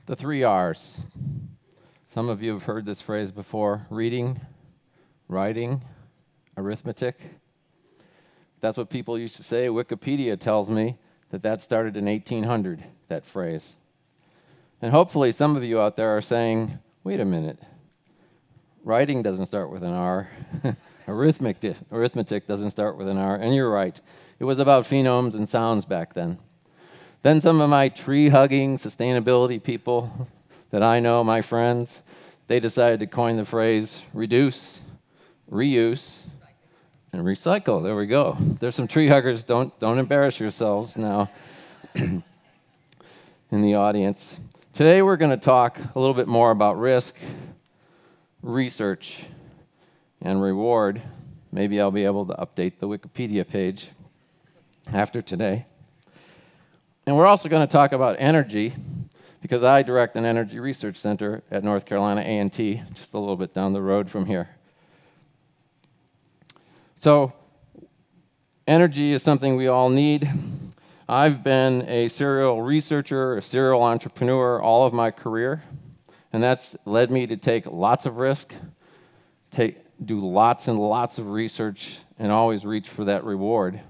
The 3 R's. Some of you have heard this phrase before: reading, writing, arithmetic. That's what people used to say. Wikipedia tells me that that started in 1800, that phrase. And hopefully some of you out there are saying, wait a minute, writing doesn't start with an R. Arithmetic doesn't start with an R, and you're right. It was about phonemes and sounds back then. Then some of my tree-hugging sustainability people that I know, my friends, they decided to coin the phrase reduce, reuse, and recycle. There we go. There's some tree huggers. Don't embarrass yourselves now in the audience. Today we're going to talk a little bit more about risk, research, and reward. Maybe I'll be able to update the Wikipedia page after today. And we're also going to talk about energy, because I direct an energy research center at North Carolina A&T, just a little bit down the road from here. So energy is something we all need. I've been a serial researcher, a serial entrepreneur all of my career, and that's led me to take lots of risk, do lots and lots of research, and always reach for that reward.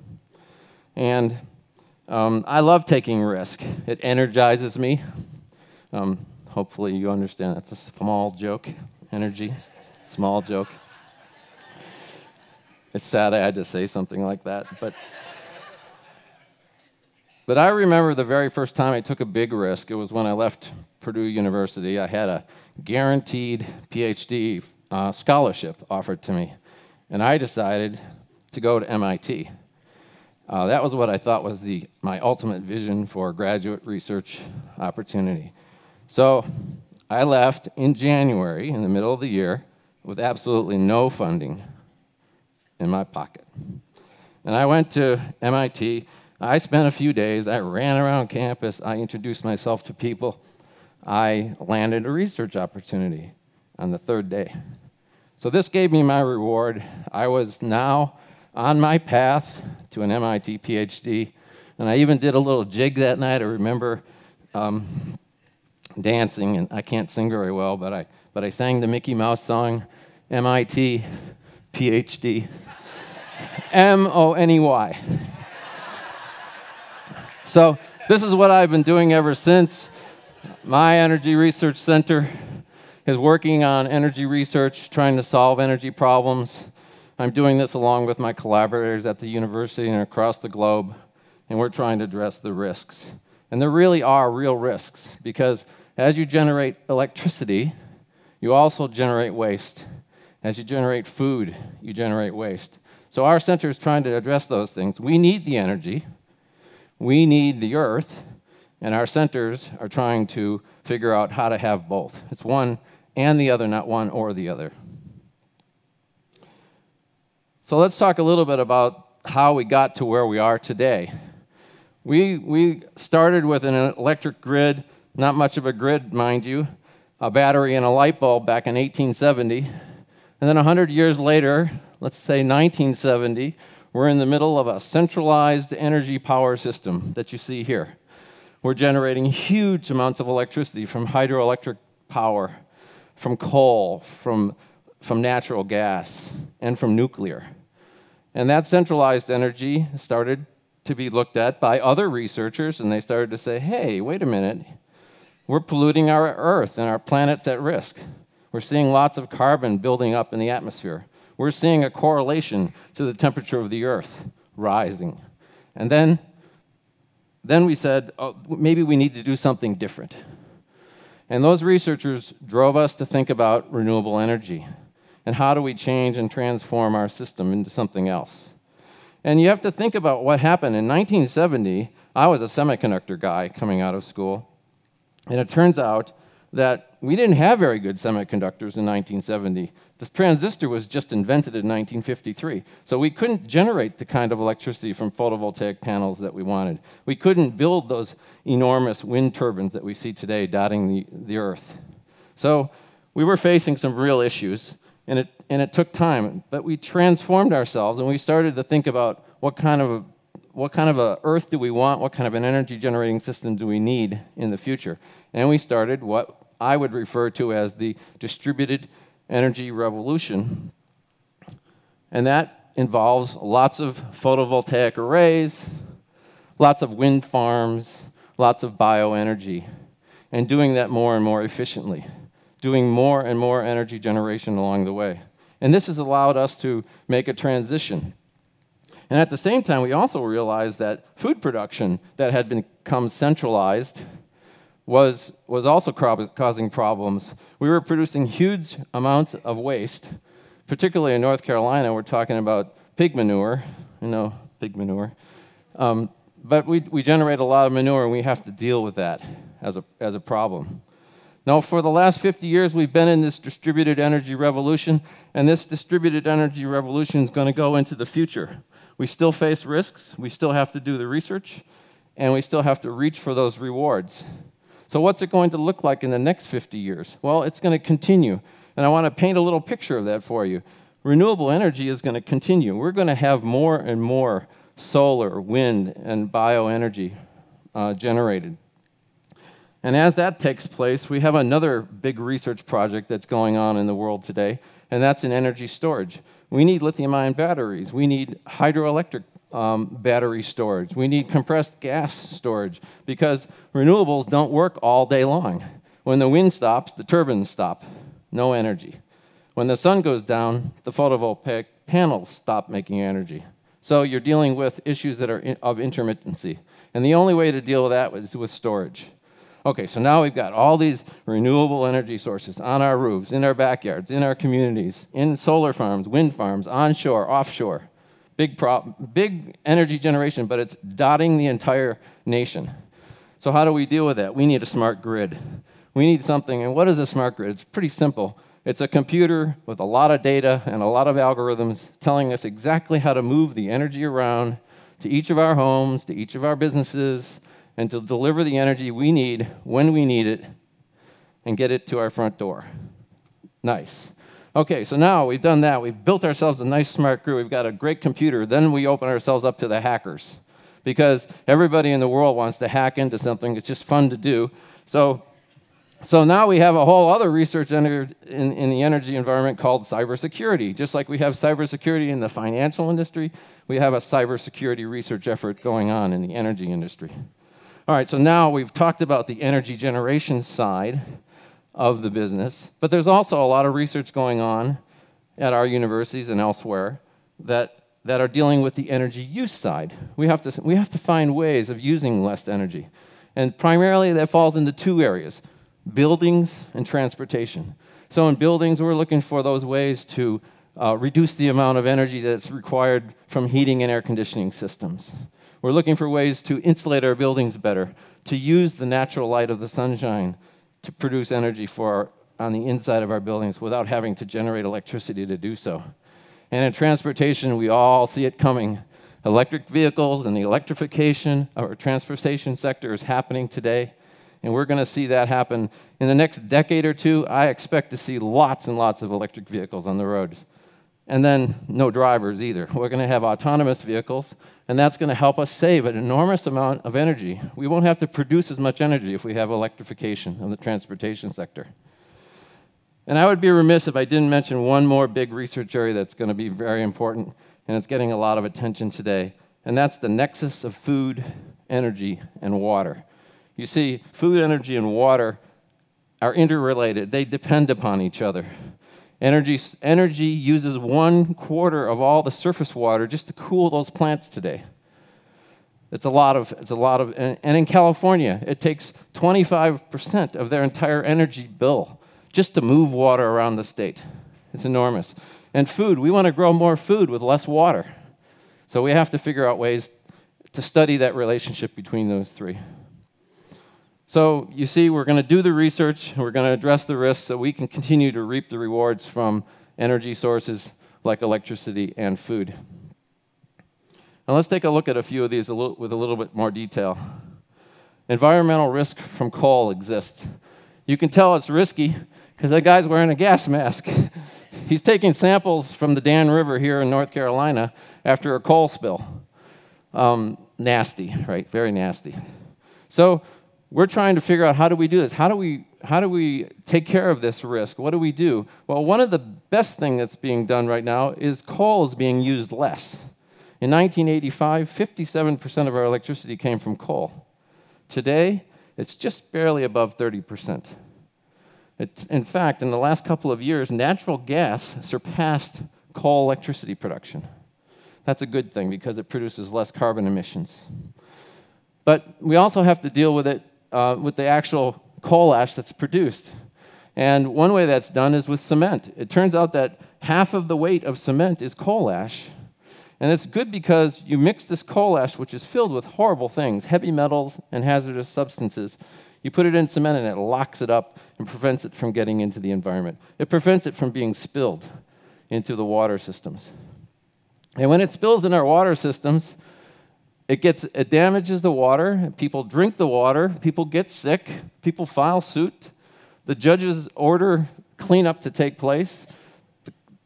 And I love taking risk. It energizes me. Hopefully you understand that's a small joke, energy, small joke. It's sad I had to say something like that, but I remember the very first time I took a big risk. It was when I left Purdue University. I had a guaranteed PhD scholarship offered to me, and I decided to go to MIT. That was what I thought was my ultimate vision for graduate research opportunity. So I left in January, in the middle of the year, with absolutely no funding in my pocket. And I went to MIT. I spent a few days. I ran around campus. I introduced myself to people. I landed a research opportunity on the 3rd day. So this gave me my reward. I was now on my path to an MIT PhD, and I even did a little jig that night. I remember dancing, and I can't sing very well, but I sang the Mickey Mouse song, MIT PhD, M-O-N-E-Y. So this is what I've been doing ever since. My Energy Research Center is working on energy research, trying to solve energy problems. I'm doing this along with my collaborators at the university and across the globe, and we're trying to address the risks. And there really are real risks, because as you generate electricity, you also generate waste. As you generate food, you generate waste. So our center is trying to address those things. We need the energy, we need the earth, and our centers are trying to figure out how to have both. It's one and the other, not one or the other. So let's talk a little bit about how we got to where we are today. We started with an electric grid, not much of a grid, mind you, a battery and a light bulb back in 1870. And then 100 years later, let's say 1970, we're in the middle of a centralized energy power system that you see here. We're generating huge amounts of electricity from hydroelectric power, from coal, from natural gas, and from nuclear. And that centralized energy started to be looked at by other researchers, and they started to say, hey, wait a minute, we're polluting our Earth and our planet's at risk. We're seeing lots of carbon building up in the atmosphere. We're seeing a correlation to the temperature of the Earth rising. And then we said, oh, maybe we need to do something different. And those researchers drove us to think about renewable energy. And how do we change and transform our system into something else? And you have to think about what happened. In 1970, I was a semiconductor guy coming out of school. And it turns out that we didn't have very good semiconductors in 1970. The transistor was just invented in 1953. So we couldn't generate the kind of electricity from photovoltaic panels that we wanted. We couldn't build those enormous wind turbines that we see today dotting the Earth. So we were facing some real issues. And it took time, but we transformed ourselves, and we started to think about what kind of what kind of a Earth do we want? What kind of an energy generating system do we need in the future? And we started what I would refer to as the distributed energy revolution. And that involves lots of photovoltaic arrays, lots of wind farms, lots of bioenergy, and doing that more and more efficiently, doing more and more energy generation along the way. And this has allowed us to make a transition. And at the same time, we also realized that food production that had become centralized was also causing problems. We were producing huge amounts of waste, particularly in North Carolina. We're talking about pig manure, pig manure. But we generate a lot of manure, and we have to deal with that as a problem. Now, for the last 50 years, we've been in this distributed energy revolution, and this distributed energy revolution is going to go into the future. We still face risks, we still have to do the research, and we still have to reach for those rewards. So what's it going to look like in the next 50 years? Well, it's going to continue, and I want to paint a little picture of that for you. Renewable energy is going to continue. We're going to have more and more solar, wind, and bioenergy generated. And as that takes place, we have another big research project that's going on in the world today, and that's in energy storage. We need lithium-ion batteries. We need hydroelectric battery storage. We need compressed gas storage, because renewables don't work all day long. When the wind stops, the turbines stop. No energy. When the sun goes down, the photovoltaic panels stop making energy. So you're dealing with issues that are of intermittency. And the only way to deal with that is with storage. Okay, so now we've got all these renewable energy sources on our roofs, in our backyards, in our communities, in solar farms, wind farms, onshore, offshore. Big energy generation, but it's dotting the entire nation. So how do we deal with that? We need a smart grid. We need something, and what is a smart grid? It's pretty simple. It's a computer with a lot of data and a lot of algorithms telling us exactly how to move the energy around to each of our homes, to each of our businesses, and to deliver the energy we need when we need it and get it to our front door. Nice. Okay, so now we've done that. We've built ourselves a nice smart grid. We've got a great computer. Then we open ourselves up to the hackers, because everybody in the world wants to hack into something. It's just fun to do. So now we have a whole other research in the energy environment called cybersecurity. Just like we have cybersecurity in the financial industry, we have a cybersecurity research effort going on in the energy industry. All right, so now we've talked about the energy generation side of the business, but there's also a lot of research going on at our universities and elsewhere that are dealing with the energy use side. We have to find ways of using less energy. And primarily that falls into two areas: buildings and transportation. So in buildings, we're looking for those ways to reduce the amount of energy that's required from heating and air conditioning systems. We're looking for ways to insulate our buildings better, to use the natural light of the sunshine to produce energy on the inside of our buildings without having to generate electricity to do so. And in transportation, we all see it coming. Electric vehicles and the electrification of our transportation sector is happening today. And we're going to see that happen in the next decade or two. I expect to see lots and lots of electric vehicles on the roads. And then no drivers either. We're going to have autonomous vehicles, and that's going to help us save an enormous amount of energy. We won't have to produce as much energy if we have electrification of the transportation sector. And I would be remiss if I didn't mention one more big research area that's going to be very important, and it's getting a lot of attention today, and that's the nexus of food, energy, and water. You see, food, energy, and water are interrelated. They depend upon each other. Energy uses 1/4 of all the surface water just to cool those plants today. It's a lot of, and in California, it takes 25% of their entire energy bill just to move water around the state. It's enormous. And food, we want to grow more food with less water. So we have to figure out ways to study that relationship between those three. So you see, we're going to do the research, we're going to address the risks so we can continue to reap the rewards from energy sources like electricity and food. Now let's take a look at a few of these with a little bit more detail. Environmental risk from coal exists. You can tell it's risky because that guy's wearing a gas mask. He's taking samples from the Dan River here in North Carolina after a coal spill. nasty, right? Very nasty. So we're trying to figure out, how do we do this? How do we take care of this risk? What do we do? Well, one of the best things that's being done right now is coal is being used less. In 1985, 57% of our electricity came from coal. Today, it's just barely above 30%. In fact, in the last couple of years, natural gas surpassed coal electricity production. That's a good thing because it produces less carbon emissions. But we also have to deal with it, with the actual coal ash that's produced. And one way that's done is with cement. It turns out that half of the weight of cement is coal ash. And it's good because you mix this coal ash, which is filled with horrible things, heavy metals and hazardous substances. You put it in cement and it locks it up and prevents it from getting into the environment. It prevents it from being spilled into the water systems. And when it spills in our water systems, it damages the water, people drink the water, people get sick, people file suit, the judges order cleanup to take place,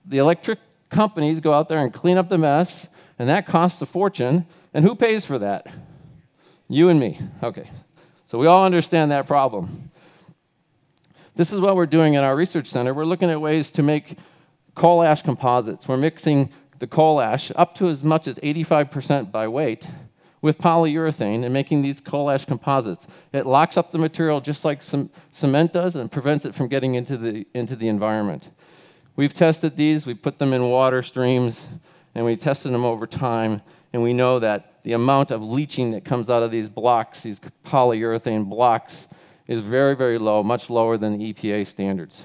the electric companies go out there and clean up the mess, and that costs a fortune, and who pays for that? You and me. Okay, so we all understand that problem. This is what we're doing in our research center. We're looking at ways to make coal ash composites. We're mixing the coal ash up to as much as 85% by weight with polyurethane and making these coal ash composites. It locks up the material just like cement does and prevents it from getting into the environment. We've tested these, we put them in water streams, and we tested them over time, and we know that the amount of leaching that comes out of these blocks, these polyurethane blocks, is very, very low, much lower than the EPA standards,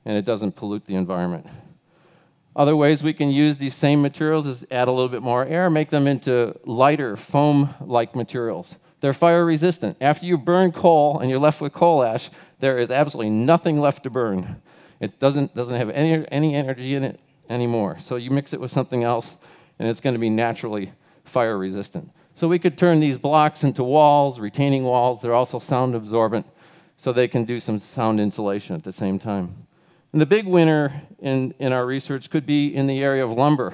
and it doesn't pollute the environment. Other ways we can use these same materials is add a little bit more air, make them into lighter foam-like materials. They're fire resistant. After you burn coal and you're left with coal ash, there is absolutely nothing left to burn. It doesn't have any energy in it anymore. So you mix it with something else, and it's going to be naturally fire resistant. So we could turn these blocks into walls, retaining walls. They're also sound absorbent, so they can do some sound insulation at the same time. And the big winner in our research could be in the area of lumber.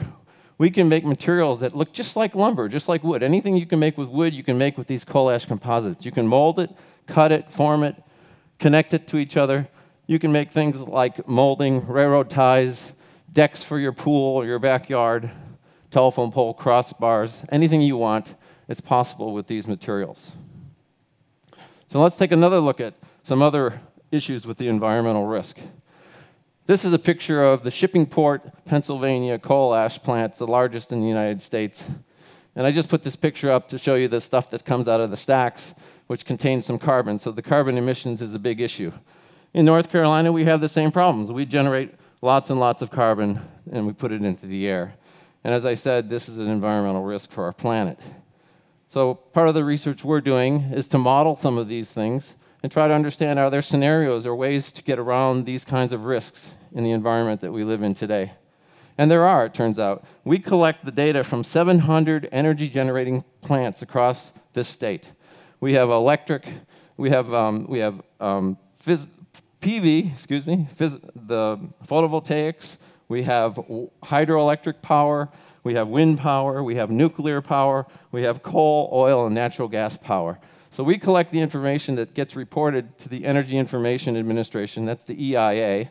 We can make materials that look just like lumber, just like wood. Anything you can make with wood, you can make with these coal ash composites. You can mold it, cut it, form it, connect it to each other. You can make things like molding, railroad ties, decks for your pool or your backyard, telephone pole crossbars, anything you want, it's possible with these materials. So let's take another look at some other issues with the environmental risk. This is a picture of the Shippingport, Pennsylvania coal ash plant, the largest in the United States. And I just put this picture up to show you the stuff that comes out of the stacks, which contains some carbon. So the carbon emissions is a big issue. In North Carolina, we have the same problems. We generate lots and lots of carbon, and we put it into the air. And as I said, this is an environmental risk for our planet. So part of the research we're doing is to model some of these things and try to understand, are there scenarios or ways to get around these kinds of risks in the environment that we live in today? And there are, it turns out. We collect the data from 700 energy-generating plants across this state. We have electric, we have PV, the photovoltaics, we have hydroelectric power, we have wind power, we have nuclear power, we have coal, oil, and natural gas power. So we collect the information that gets reported to the Energy Information Administration, that's the EIA,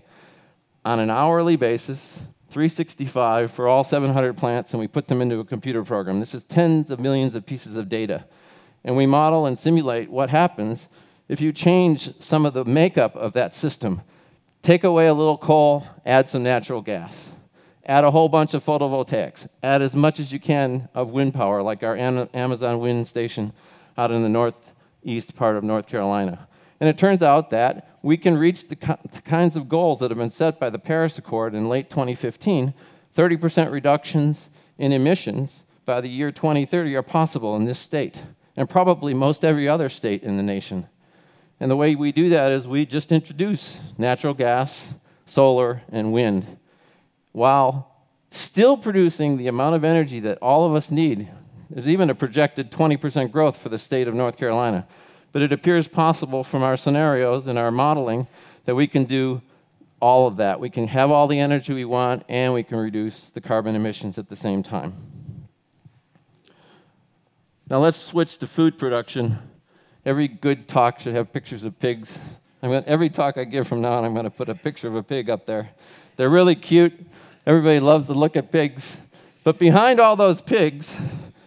on an hourly basis, 365 for all 700 plants, and we put them into a computer program. This is tens of millions of pieces of data. And we model and simulate what happens if you change some of the makeup of that system. Take away a little coal, add some natural gas. Add a whole bunch of photovoltaics. Add as much as you can of wind power, like our Amazon wind station out in the northeast part of North Carolina. And it turns out that we can reach the kinds of goals that have been set by the Paris Accord in late 2015. 30% reductions in emissions by the year 2030 are possible in this state, and probably most every other state in the nation. And the way we do that is we just introduce natural gas, solar, and wind, while still producing the amount of energy that all of us need. There's even a projected 20% growth for the state of North Carolina. But it appears possible from our scenarios and our modeling that we can do all of that. We can have all the energy we want, and we can reduce the carbon emissions at the same time. Now let's switch to food production. Every good talk should have pictures of pigs. Every talk I give from now on, I'm going to put a picture of a pig up there. They're really cute. Everybody loves to look at pigs. But behind all those pigs,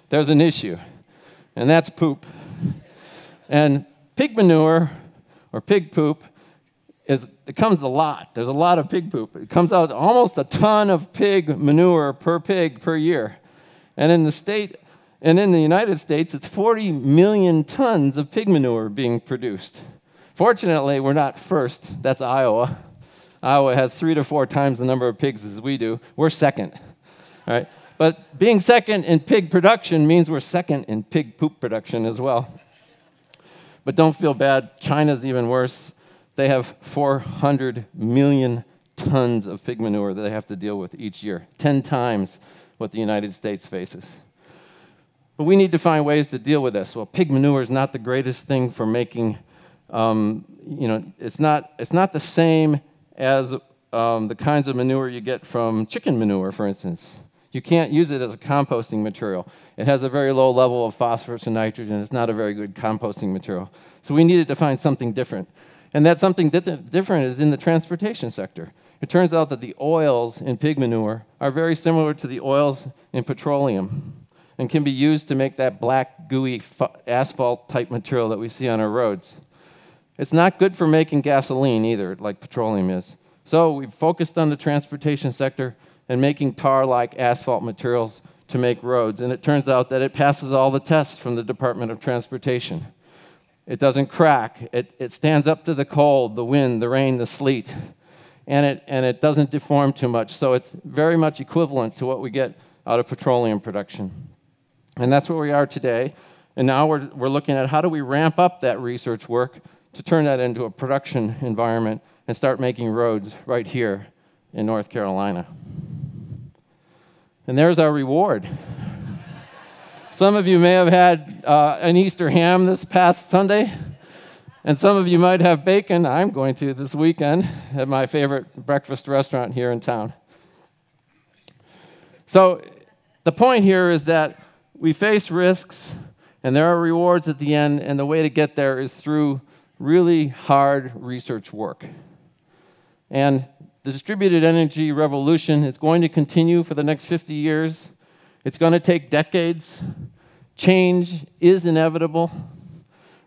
there's an issue, and that's poop. And pig manure, or pig poop, it comes a lot. There's a lot of pig poop. It comes out almost a ton of pig manure per pig per year. And in the United States, it's 40 million tons of pig manure being produced. Fortunately, we're not first. That's Iowa. Iowa has 3 to 4 times the number of pigs as we do. We're second. All right? But being second in pig production means we're second in pig poop production as well. But don't feel bad. China's even worse. They have 400 million tons of pig manure that they have to deal with each year, 10 times what the United States faces. But we need to find ways to deal with this. Well, pig manure is not the greatest thing for making, it's not the same as the kinds of manure you get from chicken manure, for instance. You can't use it as a composting material. It has a very low level of phosphorus and nitrogen. It's not a very good composting material. So we needed to find something different. And that something different is in the transportation sector. It turns out that the oils in pig manure are very similar to the oils in petroleum and can be used to make that black, gooey asphalt-type material that we see on our roads. It's not good for making gasoline either, like petroleum is. So we focused on the transportation sector and making tar-like asphalt materials to make roads. And it turns out that it passes all the tests from the Department of Transportation. It doesn't crack. It stands up to the cold, the wind, the rain, the sleet. And it doesn't deform too much. So it's very much equivalent to what we get out of petroleum production. And that's where we are today. And now we're looking at how do we ramp up that research work to turn that into a production environment and start making roads right here in North Carolina. And there's our reward. Some of you may have had an Easter ham this past Sunday, and some of you might have bacon. I'm going to this weekend at my favorite breakfast restaurant here in town. So the point here is that we face risks, and there are rewards at the end, and the way to get there is through really hard research work. And the distributed energy revolution is going to continue for the next 50 years. It's going to take decades. Change is inevitable.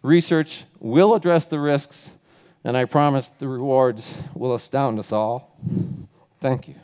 Research will address the risks, and I promise the rewards will astound us all. Thank you.